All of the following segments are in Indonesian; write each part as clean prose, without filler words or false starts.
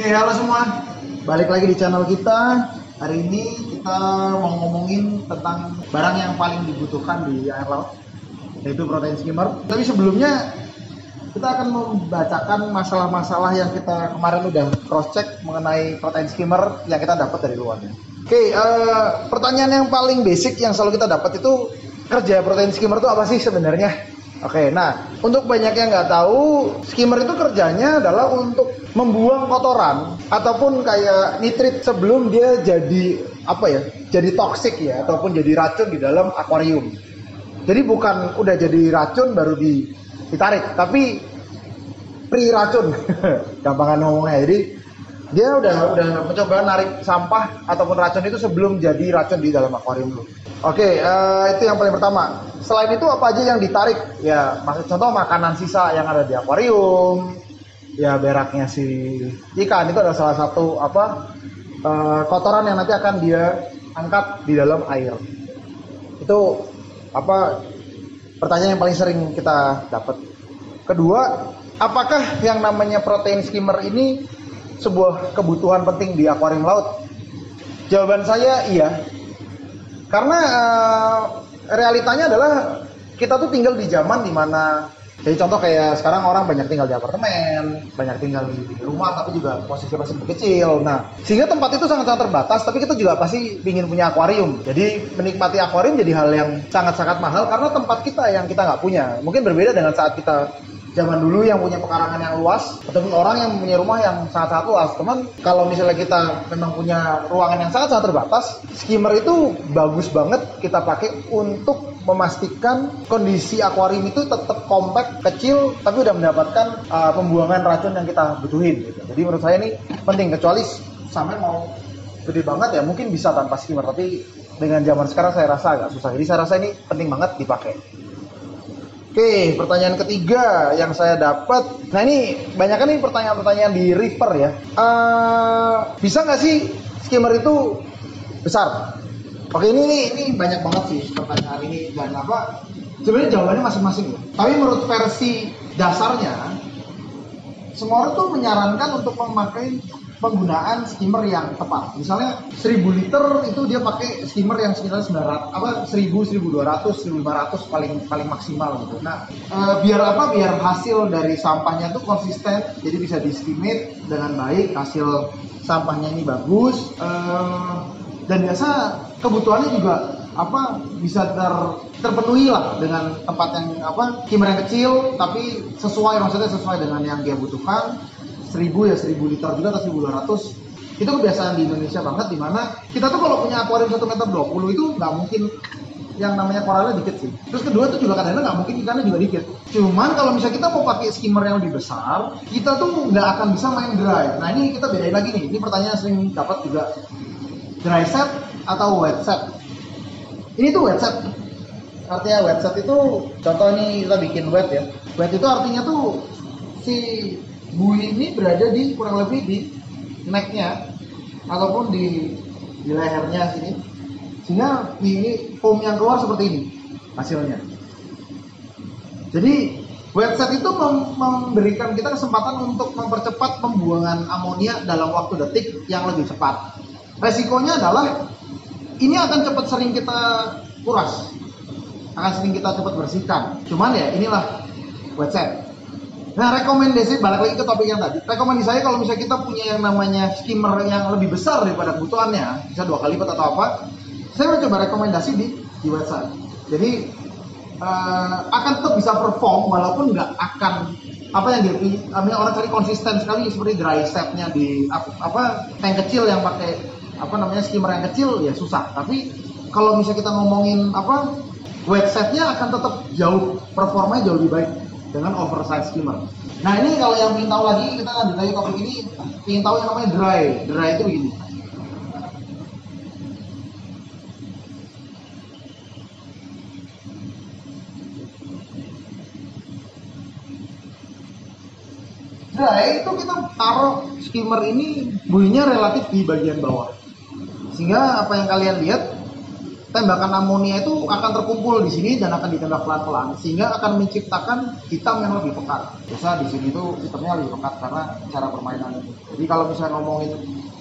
Oke, halo semua. Balik lagi di channel kita. Hari ini kita mau ngomongin tentang barang yang paling dibutuhkan di air laut, yaitu protein skimmer. Tapi sebelumnya kita akan membacakan masalah-masalah yang kita kemarin udah cross check mengenai protein skimmer yang kita dapat dari luarnya. Oke, pertanyaan yang paling basic yang selalu kita dapat itu, kerja protein skimmer itu apa sih sebenarnya? Oke, nah untuk banyak yang nggak tahu, skimmer itu kerjanya adalah untuk membuang kotoran ataupun kayak nitrit sebelum dia jadi jadi toksik ya, ataupun jadi racun di dalam akuarium. Jadi bukan udah jadi racun baru ditarik, tapi pre-racun, gampangan ngomongnya. Jadi dia udah mencoba narik sampah ataupun racun itu sebelum jadi racun di dalam akuarium lu. Oke, itu yang paling pertama. Selain itu apa aja yang ditarik? Ya, contoh makanan sisa yang ada di akuarium, ya beraknya si ikan itu adalah salah satu kotoran yang nanti akan dia angkat di dalam air. Itu pertanyaan yang paling sering kita dapat. Kedua, apakah yang namanya protein skimmer ini sebuah kebutuhan penting di akuarium laut? Jawaban saya iya. Karena realitanya adalah kita tuh tinggal di zaman dimana, jadi contoh kayak sekarang orang banyak tinggal di apartemen, banyak tinggal di rumah tapi juga posisinya masih kecil. Nah, sehingga tempat itu sangat-sangat terbatas, tapi kita juga pasti ingin punya akuarium. Jadi menikmati akuarium jadi hal yang sangat-sangat mahal karena tempat kita yang kita nggak punya. Mungkin berbeda dengan saat kita zaman dulu yang punya pekarangan yang luas, ataupun orang yang punya rumah yang sangat-sangat luas. Teman, kalau misalnya kita memang punya ruangan yang sangat-sangat terbatas, skimmer itu bagus banget kita pakai untuk memastikan kondisi akuarium itu tetap kompak, kecil, tapi udah mendapatkan pembuangan racun yang kita butuhin gitu. Jadi menurut saya ini penting, kecuali sampai mau gede banget ya mungkin bisa tanpa skimmer, tapi dengan zaman sekarang saya rasa agak susah. Jadi saya rasa ini penting banget dipakai. Oke, pertanyaan ketiga yang saya dapat, nah ini banyak kan nih pertanyaan-pertanyaan di river ya. Bisa nggak sih skimmer itu besar? Oke, ini banyak banget sih pertanyaan ini, dan sebenarnya jawabannya masing-masing ya. Tapi menurut versi dasarnya, semua orang tuh menyarankan untuk memakai penggunaan skimmer yang tepat. Misalnya 1000 liter itu dia pakai skimmer yang sekitar 1000, 1200, 1500 paling maksimal gitu. Nah, biar hasil dari sampahnya tuh konsisten, jadi bisa di-estimate dengan baik, hasil sampahnya ini bagus, dan biasa kebutuhannya juga bisa terpenuhi lah dengan tempat yang skimmer yang kecil tapi maksudnya sesuai dengan yang dia butuhkan. 1000 liter juga atau 1200 itu kebiasaan di Indonesia banget, dimana kita tuh kalau punya akuarium 1,20 meter itu nggak mungkin yang namanya koralnya dikit sih. Terus kedua tuh juga kadang-kadang nggak mungkin ikannya juga dikit. Cuman kalau misalnya kita mau pakai skimmer yang lebih besar, kita tuh nggak akan bisa main dry. Nah ini kita bedain lagi nih, ini pertanyaan sering dapat juga, dry set atau wet set. Ini tuh wet set. Artinya wet set itu, contoh ini kita bikin wet ya. Wet itu artinya tuh si buih ini berada di kurang lebih di necknya ataupun di lehernya sini, sehingga ini foam yang keluar seperti ini hasilnya. Jadi wet set itu memberikan kita kesempatan untuk mempercepat pembuangan amonia dalam waktu detik yang lebih cepat. Resikonya adalah ini akan cepat sering kita kuras, akan sering kita cepat bersihkan. Cuman ya inilah wet set. Nah, rekomendasi, balik lagi ke topik yang tadi. Rekomendasi saya kalau misalnya kita punya yang namanya skimmer yang lebih besar daripada kebutuhannya, bisa 2 kali lipat atau saya mencoba rekomendasi di website. Jadi akan tetap bisa perform walaupun nggak akan yang dia orang cari konsisten sekali seperti dry setnya di tank kecil yang pakai skimmer yang kecil ya susah. Tapi kalau misalnya kita ngomongin wet setnya akan tetap performanya jauh lebih baik dengan oversize skimmer. Nah ini kalau yang ingin tahu lagi, kita lanjut lagi topik ini, ingin tahu yang namanya dry. Dry itu begini. Dry itu kita taruh skimmer ini buihnya relatif di bagian bawah. Sehingga apa yang kalian lihat, tembakan amonia itu akan terkumpul di sini dan akan ditembak pelan-pelan sehingga akan menciptakan hitam yang lebih pekat. Biasa di sini tuh hitamnya lebih pekat karena cara permainan itu. Jadi kalau misalnya ngomongin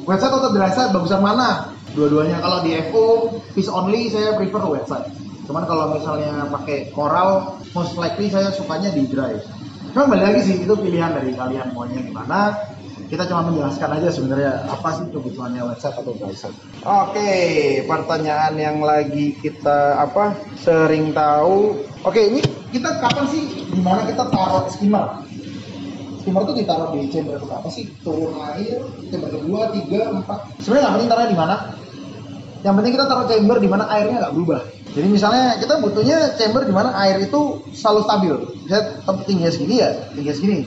website atau dry set bagusan mana? Dua-duanya. Kalau di FO fish only saya prefer website. Cuman kalau misalnya pakai coral most likely saya sukanya di dry. Cuma balik lagi sih itu pilihan dari kalian maunya gimana. Kita cuma menjelaskan aja sebenarnya apa sih kebutuhannya website atau dry set. Oke, pertanyaan yang lagi kita sering tahu. Oke, ini kita kapan sih dimana kita taruh skimmer? Skimmer tuh ditaruh di chamber berapa sih? Turun air, chamber kedua, 3, 4. Sebenarnya nggak penting taruhnya di mana. Yang penting kita taruh chamber di mana airnya nggak berubah. Jadi misalnya kita butuhnya chamber di mana air itu selalu stabil. Misalnya tingginya segini ya, tingginya segini.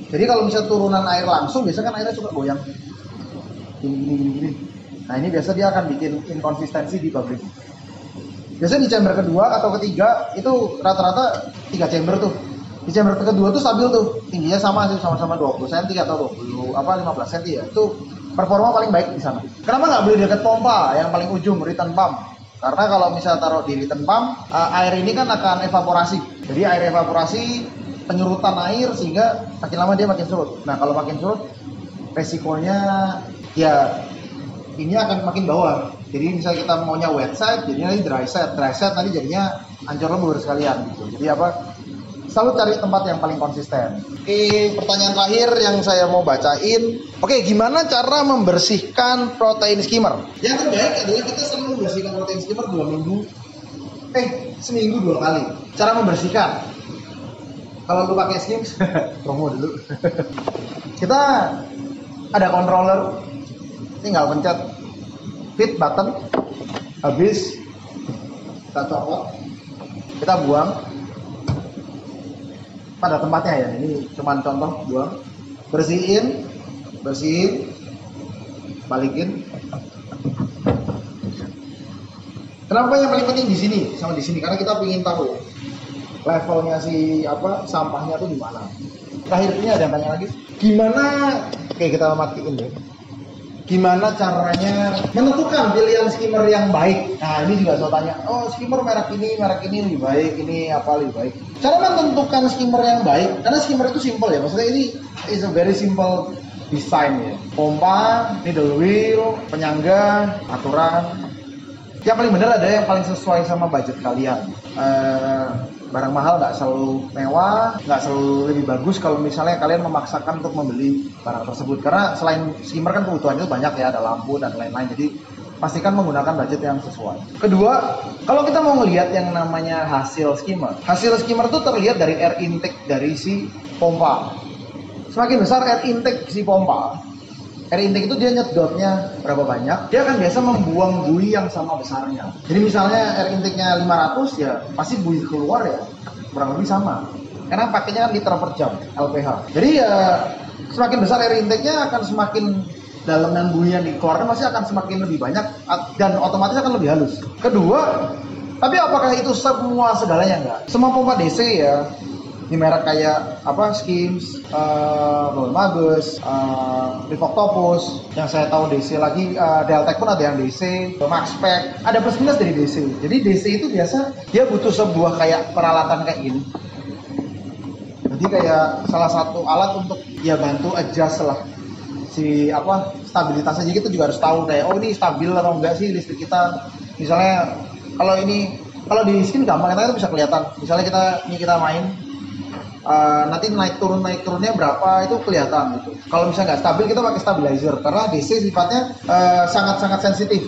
Jadi kalau misalnya turunan air langsung, biasanya kan airnya suka goyang. Gini. Nah ini biasa dia akan bikin inkonsistensi di pabrik. Biasanya di chamber kedua atau ketiga itu rata-rata 3 chamber tuh. Di chamber kedua tuh stabil tuh, tingginya sama sih, sama-sama 20 cm atau 15 cm ya. Itu performa paling baik di sana. Kenapa nggak beli dekat pompa yang paling ujung, return pump? Karena kalau misalnya taruh di return pump, air ini kan akan evaporasi. Jadi air evaporasi penyurutan air sehingga makin lama dia makin surut. Nah kalau makin surut, resikonya ya ini akan makin bawah. Jadi misalnya kita maunya wet set, jadinya ini dry set. Dry set nanti jadinya hancur lebur sekalian gitu. Jadi selalu cari tempat yang paling konsisten. Oke, pertanyaan terakhir yang saya mau bacain. Oke, gimana cara membersihkan protein skimmer? Yang terbaik adalah kita selalu membersihkan protein skimmer 2 minggu. Seminggu 2 kali. Cara membersihkan. Kalau lu pakai skims, promo dulu. Kita ada controller, tinggal pencet fit button, habis kita copot, kita buang pada tempatnya ya. Ini cuma contoh buang, bersihin, balikin. Kenapa yang paling penting di sini sama di sini? Karena kita ingin tahu levelnya sampahnya tuh di mana. Terakhir ini ada yang tanya lagi, gimana? Oke, kita matiin deh. Gimana caranya menentukan pilihan skimmer yang baik? Nah, ini juga saya tanya. Oh, skimmer merek ini lebih baik, ini apa lebih baik? Cara menentukan skimmer yang baik, karena skimmer itu simple ya. Maksudnya ini is a very simple design ya. Pompa, needle wheel, penyangga, aturan. Yang paling benar ada yang paling sesuai sama budget kalian. Barang mahal nggak selalu mewah, nggak selalu lebih bagus kalau misalnya kalian memaksakan untuk membeli barang tersebut. Karena selain skimmer kan kebutuhannya banyak ya, ada lampu dan lain-lain. Jadi pastikan menggunakan budget yang sesuai. Kedua, kalau kita mau ngelihat yang namanya hasil skimmer itu terlihat dari air intake dari si pompa. Semakin besar air intake si pompa, air intake itu dia nyedotnya berapa banyak, dia akan biasa membuang buih yang sama besarnya. Jadi misalnya air intake-nya 500 ya pasti buih keluar ya kurang lebih sama. Karena pakainya kan liter per jam LPH. Jadi ya semakin besar air intake-nya akan semakin dalam dan buih yang dikeluarkan pasti akan semakin lebih banyak dan otomatis akan lebih halus. Kedua, tapi apakah itu semua segalanya enggak? Semua pompa DC ya di merek kayak Skims, Magus, Rivoctopus, yang saya tahu DC lagi, Deltec pun ada yang DC, Maxpack, ada plus minus dari DC. Jadi DC itu biasa dia butuh sebuah kayak peralatan kayak gini. Jadi kayak salah satu alat untuk ya bantu adjust lah si stabilitasnya. Jadi kita juga harus tahu kayak ini stabil atau enggak sih listrik kita. Misalnya kalau di skin gampang kita itu bisa kelihatan. Misalnya kita main nanti naik turunnya berapa itu kelihatan gitu. Kalau misalnya nggak stabil kita pakai stabilizer karena DC sifatnya sangat sensitif,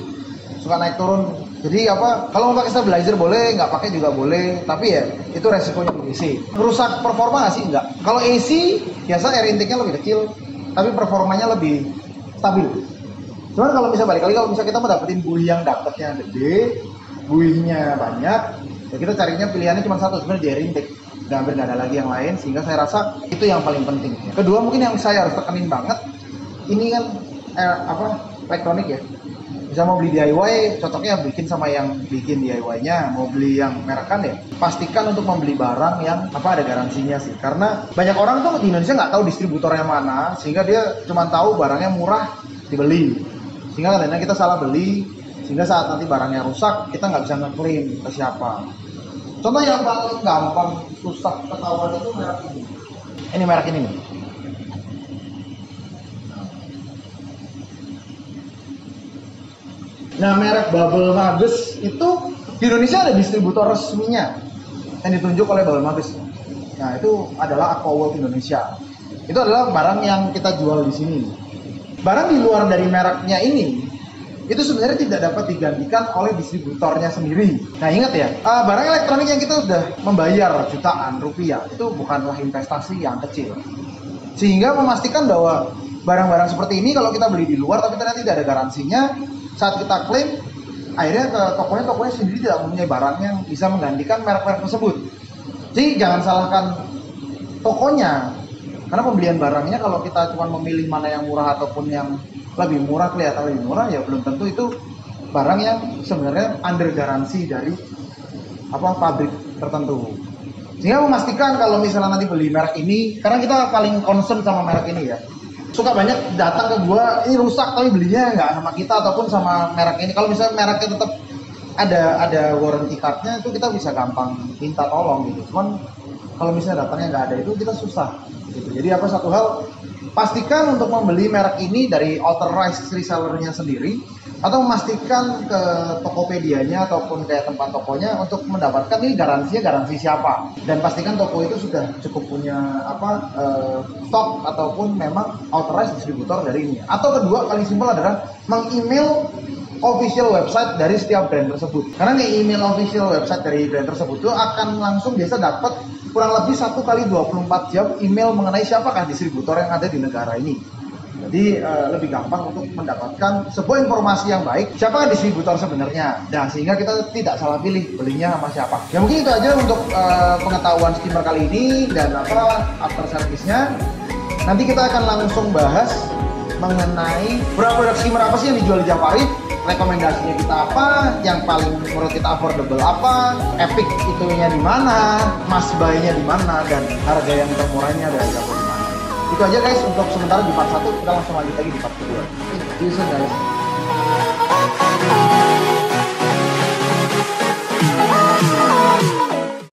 suka naik turun. Jadi kalau mau pakai stabilizer boleh, nggak pakai juga boleh, tapi ya itu resikonya di DC. Merusak performa nggak sih? Nggak. Kalau AC biasa air intake-nya lebih kecil, tapi performanya lebih stabil. Cuman kalau misalnya balik lagi, kalau misalnya kita mau dapetin buih yang dapetnya gede, buihnya banyak, ya kita carinya pilihannya cuma satu sebenarnya di air intake. Dan hampir nggak ada lagi yang lain, sehingga saya rasa itu yang paling penting. Kedua mungkin yang saya harus tekenin banget, ini kan elektronik ya. Bisa mau beli DIY, cocoknya bikin sama yang bikin DIY-nya. Mau beli yang merekan ya, pastikan untuk membeli barang yang ada garansinya sih. Karena banyak orang tuh di Indonesia nggak tahu distributornya mana, sehingga dia cuma tahu barangnya murah dibeli. Sehingga kadang-kadang kita salah beli, sehingga saat nanti barangnya rusak kita nggak bisa ngeklaim ke siapa. Contoh yang paling gampang susah ketahuan itu merek ini. Ini merek ini nih. Nah, merek Bubble Magus itu di Indonesia ada distributor resminya yang ditunjuk oleh Bubble Magus. Nah, itu adalah Aqua World Indonesia. Itu adalah barang yang kita jual di sini. Barang di luar dari mereknya ini itu sebenarnya tidak dapat digantikan oleh distributornya sendiri. Nah, ingat ya, barang elektronik yang kita sudah membayar jutaan rupiah itu bukanlah investasi yang kecil. Sehingga memastikan bahwa barang-barang seperti ini kalau kita beli di luar tapi ternyata tidak ada garansinya, saat kita klaim akhirnya ke tokonya sendiri tidak mempunyai barang yang bisa menggantikan merek-merek tersebut. Jadi jangan salahkan tokonya, karena pembelian barangnya kalau kita cuma memilih mana yang murah ataupun yang lebih murah, kelihatan lebih murah, ya belum tentu itu barang yang sebenarnya under garansi dari pabrik tertentu. Sehingga memastikan kalau misalnya nanti beli merek ini, karena kita paling concern sama merek ini ya, suka banyak datang ke gua, ini rusak tapi belinya nggak sama kita ataupun sama merek ini. Kalau misalnya mereknya tetap ada warranty cardnya, itu kita bisa gampang minta tolong gitu. Cuman kalau misalnya datangnya nggak ada, itu kita susah gitu. Jadi satu hal, pastikan untuk membeli merek ini dari authorized resellernya sendiri, atau memastikan ke Tokopedia-nya ataupun kayak tempat tokonya untuk mendapatkan ini garansi siapa, dan pastikan toko itu sudah cukup punya stok ataupun memang authorized distributor dari ini. Atau kedua, paling simpel adalah meng-email official website dari setiap brand tersebut, karena di email official website dari brand tersebut itu akan langsung biasa dapat kurang lebih 1 kali 24 jam email mengenai siapakah distributor yang ada di negara ini. Jadi lebih gampang untuk mendapatkan sebuah informasi yang baik, siapa distributor sebenarnya. Nah, sehingga kita tidak salah pilih belinya sama siapa. Ya mungkin itu aja untuk pengetahuan skimmer kali ini dan after service-nya. Nanti kita akan langsung bahas mengenai produk skimmer apa sih yang dijual di Javarit, rekomendasinya kita apa, yang paling menurut kita affordable apa, epic itunya di mana, must buy-nya di mana, dan harga yang termurahnya dari Javarit di mana. Itu aja guys untuk sementara di part 1, kita langsung lanjut lagi di part 2. See you soon guys.